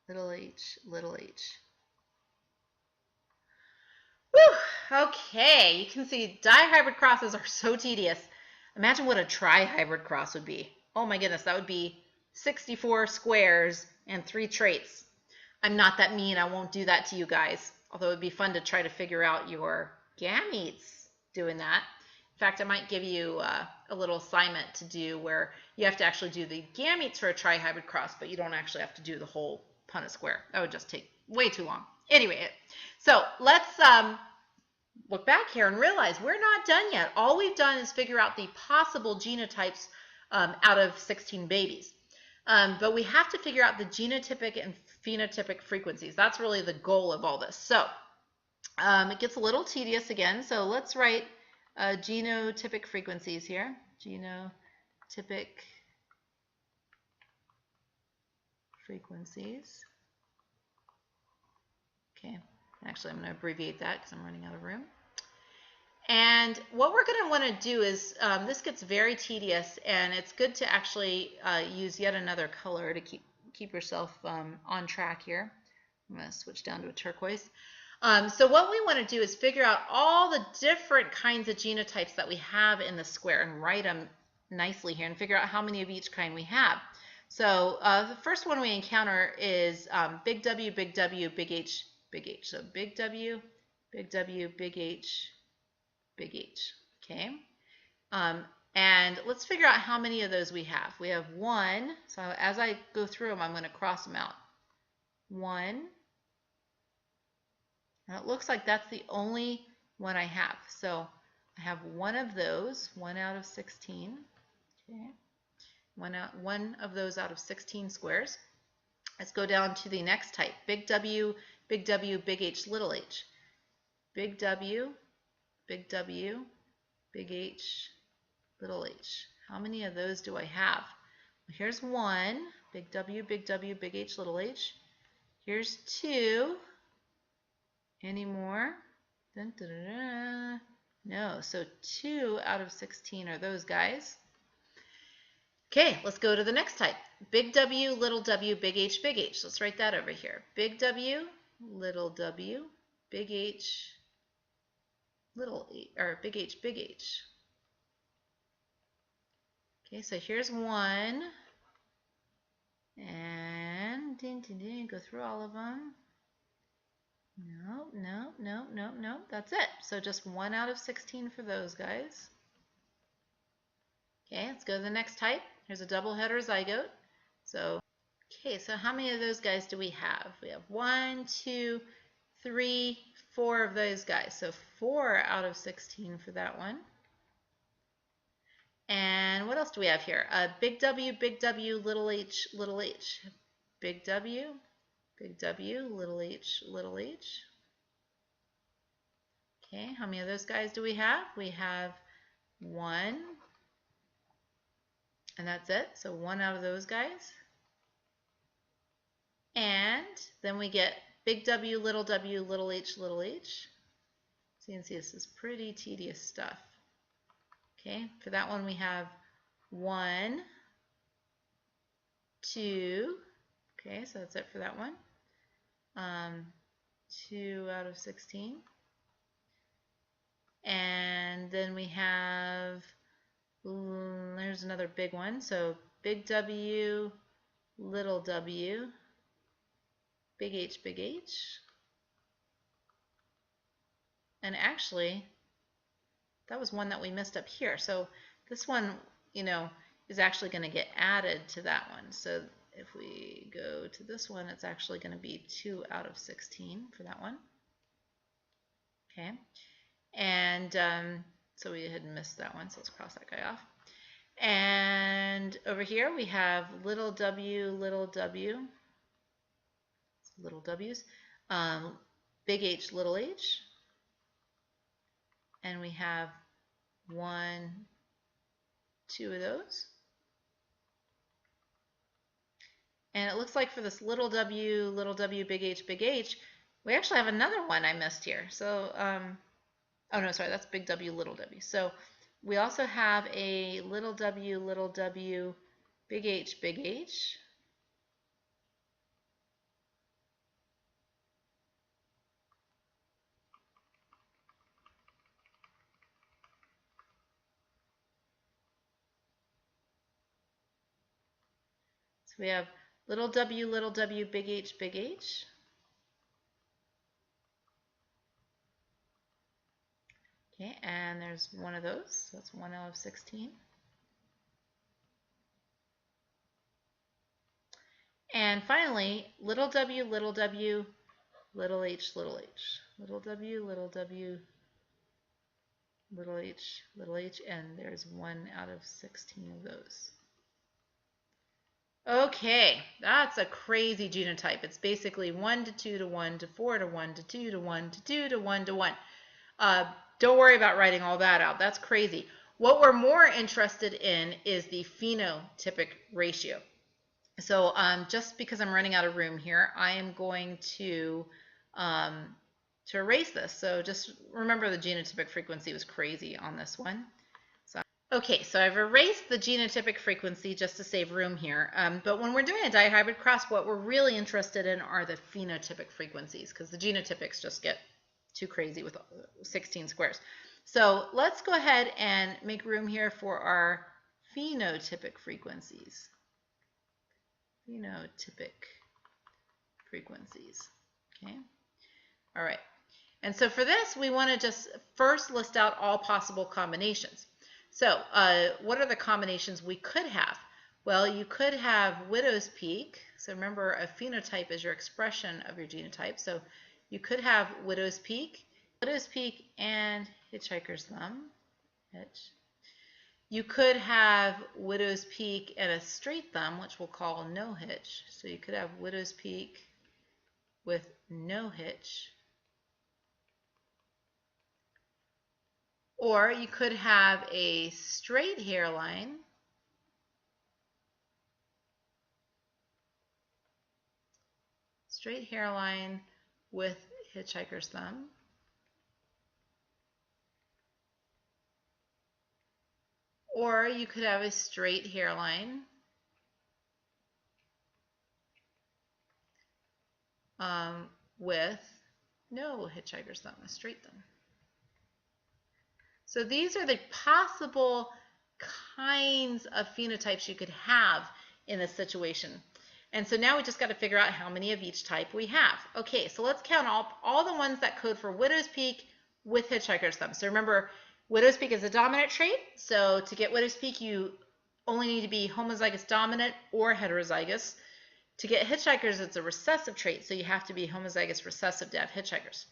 Little h, little h. Whew, okay, you can see dihybrid crosses are so tedious. Imagine what a trihybrid cross would be. Oh my goodness, that would be 64 squares and 3 traits. I'm not that mean. I won't do that to you guys, although it would be fun to try to figure out your gametes doing that. In fact, I might give you a little assignment to do where you have to actually do the gametes for a trihybrid cross, but you don't actually have to do the whole Punnett square. That would just take way too long. Anyway, so let's look back here and realize we're not done yet. All we've done is figure out the possible genotypes out of 16 babies. But we have to figure out the genotypic and phenotypic frequencies. That's really the goal of all this. So it gets a little tedious again. So let's write genotypic frequencies here. Genotypic frequencies. Okay, actually I'm going to abbreviate that because I'm running out of room. And what we're going to want to do is, this gets very tedious, and it's good to actually use yet another color to keep yourself on track here. I'm going to switch down to a turquoise. So what we want to do is figure out all the different kinds of genotypes that we have in the square and write them nicely here and figure out how many of each kind we have. So the first one we encounter is big W, big H, big H. So big W, big H, big H. Okay. And let's figure out how many of those we have. We have 1. So as I go through them, I'm going to cross them out. 1. And it looks like that's the only one I have. So I have 1 of those, 1 out of 16. Okay. One of those out of 16 squares. Let's go down to the next type. Big W, big H, little h. Big W, big H, little h. How many of those do I have? Well, here's 1, big W, big H, little h. Here's 2. Any more? Dun, dun, dun, dun. No, so 2 out of 16 are those guys. Okay, let's go to the next type. Big W, big H, big H. Let's write that over here. Big W, big H, little h, or big H, big H. Okay, so here's 1. And go through all of them. No, that's it. So just 1 out of 16 for those guys. Okay, let's go to the next type. Here's a double heterozygote. So, okay, so how many of those guys do we have? We have 1, 2, 3, 4 of those guys. So 4 out of 16 for that one. And what else do we have here? Big W, little h, little h. Big W, little h, little h. Okay, how many of those guys do we have? We have 1. And that's it. So 1 out of those guys. And Then we get big W, little h, little h. So you can see this is pretty tedious stuff. Okay, for that one we have 1, 2. Okay, so that's it for that one. 2 out of 16. And then we have, there's another big one. So big W, little w, big H. And actually, that was one that we missed up here. So this one, is actually going to get added to that one. So if we go to this one, it's actually going to be 2 out of 16 for that one. Okay. And so we had missed that one, so let's cross that guy off. And over here we have little w, little w's, big H, little h, and we have 1, 2 of those. And it looks like for this little w, big H, we actually have another one I missed here. So, oh no, sorry, that's big W, little w. So we also have a little w, big H. So we have little w, big H. Okay, and there's one of those. So that's 1 out of 16. And finally, little w, little h. Little w, little h, and there's 1 out of 16 of those. Okay, that's a crazy genotype. It's basically 1 to 2 to 1 to 4 to 1 to 2 to 1 to 2 to 1 to 1. Don't worry about writing all that out. That's crazy. What we're more interested in is the phenotypic ratio. So just because I'm running out of room here, I am going to erase this. So just remember the genotypic frequency was crazy on this one. Okay, so I've erased the genotypic frequency just to save room here. But when we're doing a dihybrid cross, what we're really interested in are the phenotypic frequencies, because the genotypics just get too crazy with 16 squares. So let's go ahead and make room here for our phenotypic frequencies. Phenotypic frequencies. Okay. All right. And so for this, we want to just first list out all possible combinations. So what are the combinations we could have? Well, you could have widow's peak. So remember, a phenotype is your expression of your genotype. So you could have widow's peak and hitchhiker's thumb. You could have widow's peak and a straight thumb, which we'll call no hitch. So you could have widow's peak with no hitch. Or you could have a straight hairline with hitchhiker's thumb. Or you could have a straight hairline with no hitchhiker's thumb, a straight thumb. So these are the possible kinds of phenotypes you could have in this situation. And so now we just got to figure out how many of each type we have. Okay, so let's count all the ones that code for widow's peak with hitchhiker's thumb. So remember, widow's peak is a dominant trait. So to get widow's peak, you only need to be homozygous dominant or heterozygous. To get hitchhikers, it's a recessive trait. So you have to be homozygous recessive to have hitchhikers.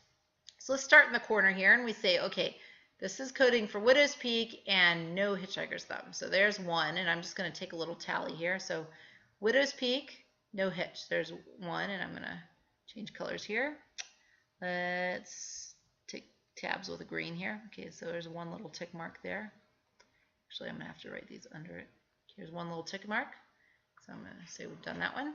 So let's start in the corner here and we say, okay, this is coding for widow's peak and no hitchhiker's thumb. So there's one, and I'm just going to take a little tally here. So widow's peak, no hitch. There's one, and I'm going to change colors here. Let's take tabs with a green here. Okay, so there's one little tick mark there. Actually, I'm going to have to write these under it. Here's one little tick mark. So I'm going to say we've done that one.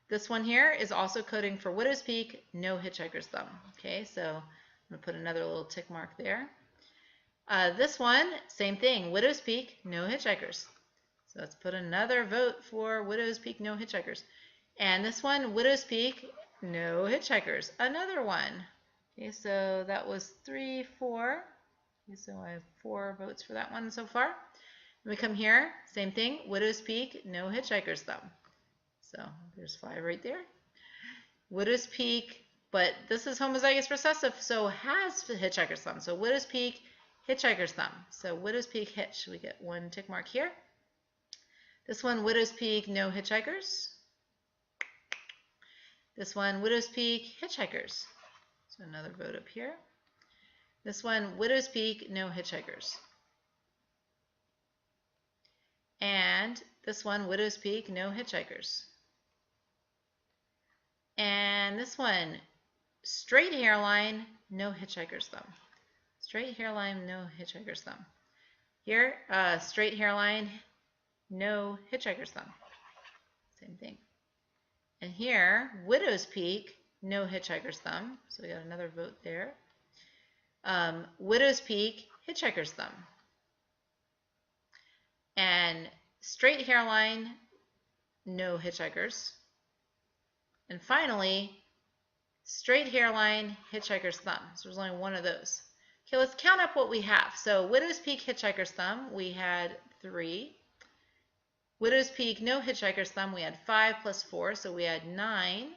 This one here is also coding for widow's peak, no hitchhiker's thumb. Okay, so I'm going to put another little tick mark there. This one, same thing, widow's peak, no hitchhikers. So let's put another vote for widow's peak, no hitchhikers. And this one, widow's peak, no hitchhikers. Another one. Okay, so that was 3, 4. Okay, so I have 4 votes for that one so far. And we come here, same thing, widow's peak, no hitchhiker's thumb. So there's 5 right there. Widow's peak, but this is homozygous recessive, so has hitchhiker's thumb. So widow's peak, hitchhiker's thumb. So widow's peak, hitch. We get 1 tick mark here. This one, widow's peak, no hitchhikers. This one, widow's peak, hitchhikers. So another vote up here. This one, widow's peak, no hitchhikers. And this one, widow's peak, no hitchhikers. And this one, straight hairline, no hitchhiker's thumb. Straight hairline, no hitchhiker's thumb. Here, straight hairline, no hitchhiker's thumb. Same thing. And here, widow's peak, no hitchhiker's thumb. So we got another vote there. Widow's peak, hitchhiker's thumb. And straight hairline, no hitchhikers. And finally, straight hairline, hitchhiker's thumb. So there's only one of those. Okay, let's count up what we have. So widow's peak, hitchhiker's thumb, we had 3. Widow's peak, no hitchhiker's thumb, we had 5 plus 4, so we had 9.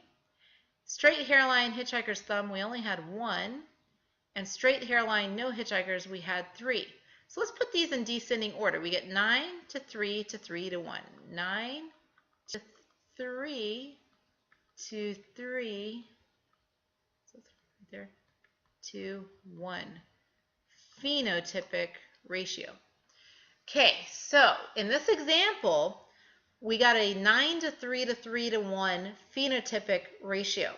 Straight hairline, hitchhiker's thumb, we only had 1. And straight hairline, no hitchhikers, we had 3. So let's put these in descending order. We get 9 to 3 to 3 to 1. 9 to 3 to 3, so right there, to 1. Phenotypic ratio. Okay, so in this example, we got a 9 to 3 to 3 to 1 phenotypic ratio.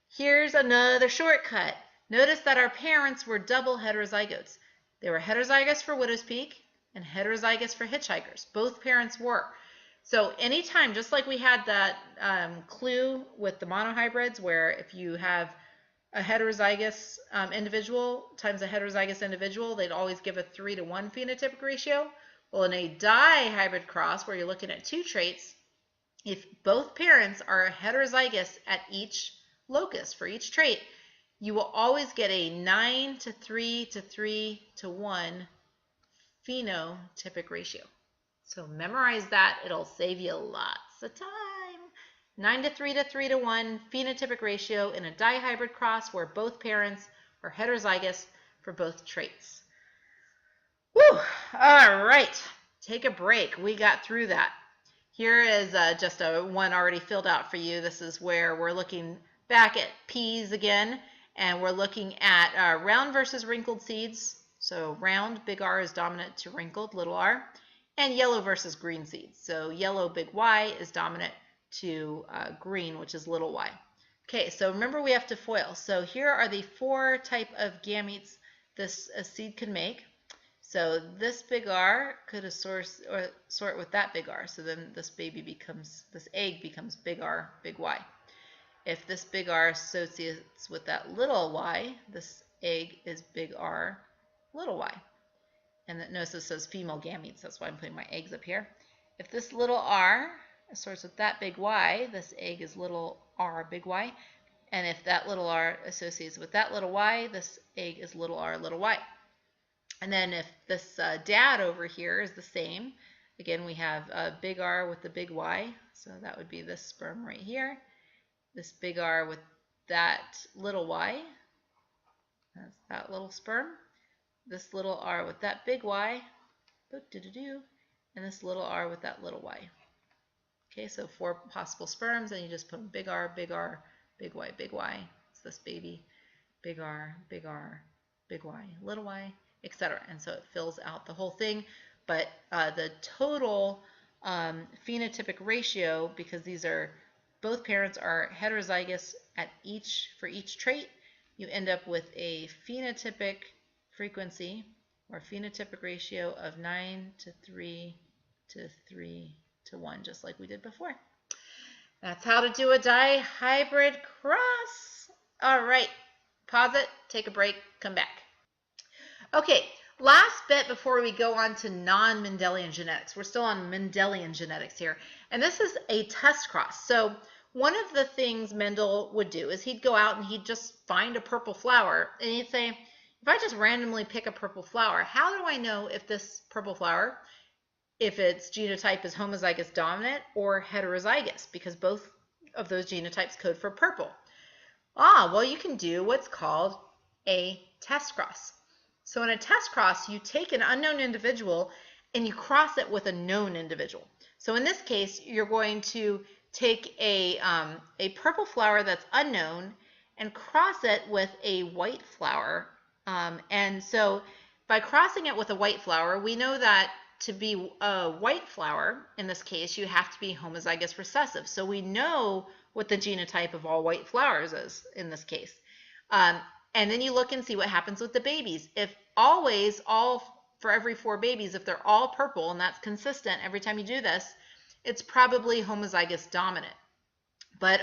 Here's another shortcut. Notice that our parents were double heterozygotes. They were heterozygous for widow's peak and heterozygous for hitchhikers. Both parents were. So anytime, just like we had that clue with the monohybrids, where if you have a heterozygous individual times a heterozygous individual, they'd always give a 3 to 1 phenotypic ratio. Well, in a dihybrid cross, where you're looking at 2 traits, if both parents are heterozygous at each locus for each trait, you will always get a 9 to 3 to 3 to 1 phenotypic ratio. So memorize that. It'll save you lots of time. 9 to 3 to 3 to 1 phenotypic ratio in a dihybrid cross where both parents are heterozygous for both traits. Woo! All right. Take a break. We got through that. Here is just one already filled out for you. This is where we're looking back at peas again, and we're looking at round versus wrinkled seeds. So round, big R, is dominant to wrinkled, little r. And yellow versus green seeds. So yellow, big Y, is dominant to green, which is little y. Okay, so remember we have to FOIL. So here are the 4 type of gametes this seed can make. So this big R could sort with that big R. So then this egg becomes big R, big Y. If this big R associates with that little y, this egg is big R, little y. And notice this says female gametes, that's why I'm putting my eggs up here. If this little r sorts with that big Y, this egg is little r, big Y. And if that little r associates with that little y, this egg is little r, little y. And then if this dad over here is the same, again we have a big R with the big Y, so that would be this sperm right here. This big R with that little y, that's that little sperm. This little r with that big Y, and this little r with that little y. Okay, so 4 possible sperms, and you just put big R, big Y, big Y. It's this baby, big R, big Y, little y, etc. And so it fills out the whole thing. But the total phenotypic ratio, because these are both parents are heterozygous for each trait, you end up with a phenotypic frequency or phenotypic ratio of 9 to 3 to 3 to 1, just like we did before. That's how to do a dihybrid cross. All right, pause it, take a break, come back. Okay, last bit before we go on to non-Mendelian genetics. We're still on Mendelian genetics here, and this is a test cross. So one of the things Mendel would do is he'd go out and he'd just find a purple flower, and he'd say, if I just randomly pick a purple flower, how do I know if this purple flower, if its genotype is homozygous dominant or heterozygous, because both of those genotypes code for purple? Well, you can do what's called a test cross. So in a test cross, you take an unknown individual and you cross it with a known individual. So in this case, you're going to take a purple flower that's unknown and cross it with a white flower. And so by crossing it with a white flower, we know that to be a white flower, in this case, you have to be homozygous recessive. So we know what the genotype of all white flowers is in this case. And then you look and see what happens with the babies. If always, for every 4 babies, if they're all purple, and that's consistent every time you do this, it's probably homozygous dominant. But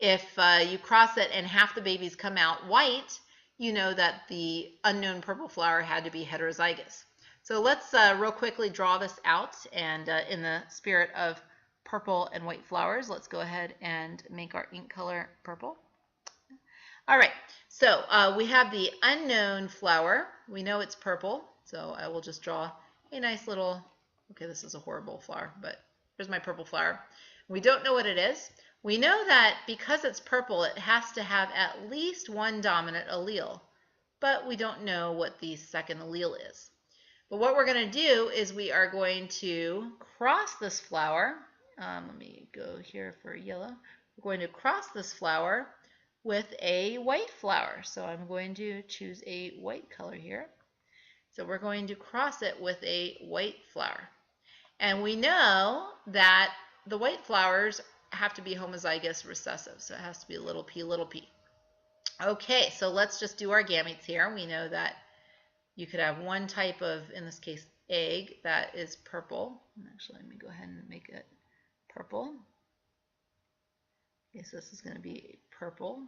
if you cross it and half the babies come out white, you know that the unknown purple flower had to be heterozygous. So let's real quickly draw this out, and in the spirit of purple and white flowers, let's go ahead and make our ink color purple. All right, so we have the unknown flower. We know it's purple, so I will just draw a nice little, okay, this is a horrible flower, but here's my purple flower. We don't know what it is. We know that because it's purple, it has to have at least one dominant allele, but we don't know what the second allele is. But what we're going to do is we are going to cross this flower. Let me go here for yellow. We're going to cross this flower with a white flower. So I'm going to choose a white color here. So we're going to cross it with a white flower. And we know that the white flowers have to be homozygous recessive. So it has to be little p, little p. Okay, so let's just do our gametes here. We know that you could have one type of, in this case, egg that is purple. Actually, let me go ahead and make it purple. Okay, so this is going to be purple.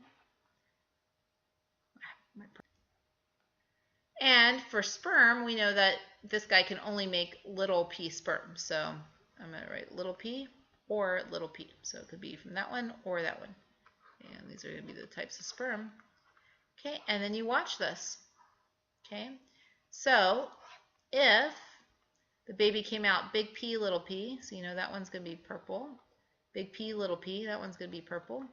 And for sperm, we know that this guy can only make little p sperm. So I'm going to write little p or little p. So it could be from that one or that one. And these are going to be the types of sperm. Okay, and then you watch this. Okay, so if the baby came out big P, little p, so you know that one's going to be purple. Big P, little p, that one's going to be purple.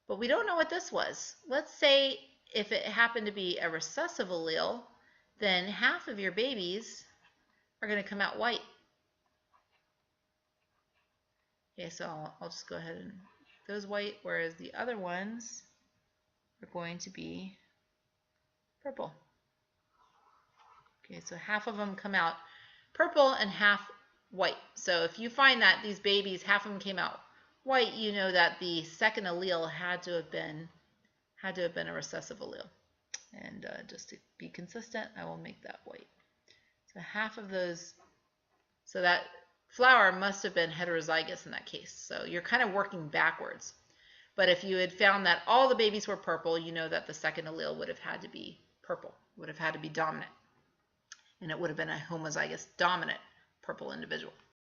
But we don't know what this was. Let's say if it happened to be a recessive allele, then half of your babies are going to come out white. Okay, so I'll just go ahead and those white, whereas the other ones are going to be purple. Okay, so half of them come out purple and half white. So if you find that these babies, half of them came out white, you know that the second allele had to have been a recessive allele. And just to be consistent, I will make that white. So half of those, so that flower must have been heterozygous in that case. So you're kind of working backwards. But if you had found that all the babies were purple, you know that the second allele would have had to be purple, would have had to be dominant. And it would have been a homozygous dominant purple individual.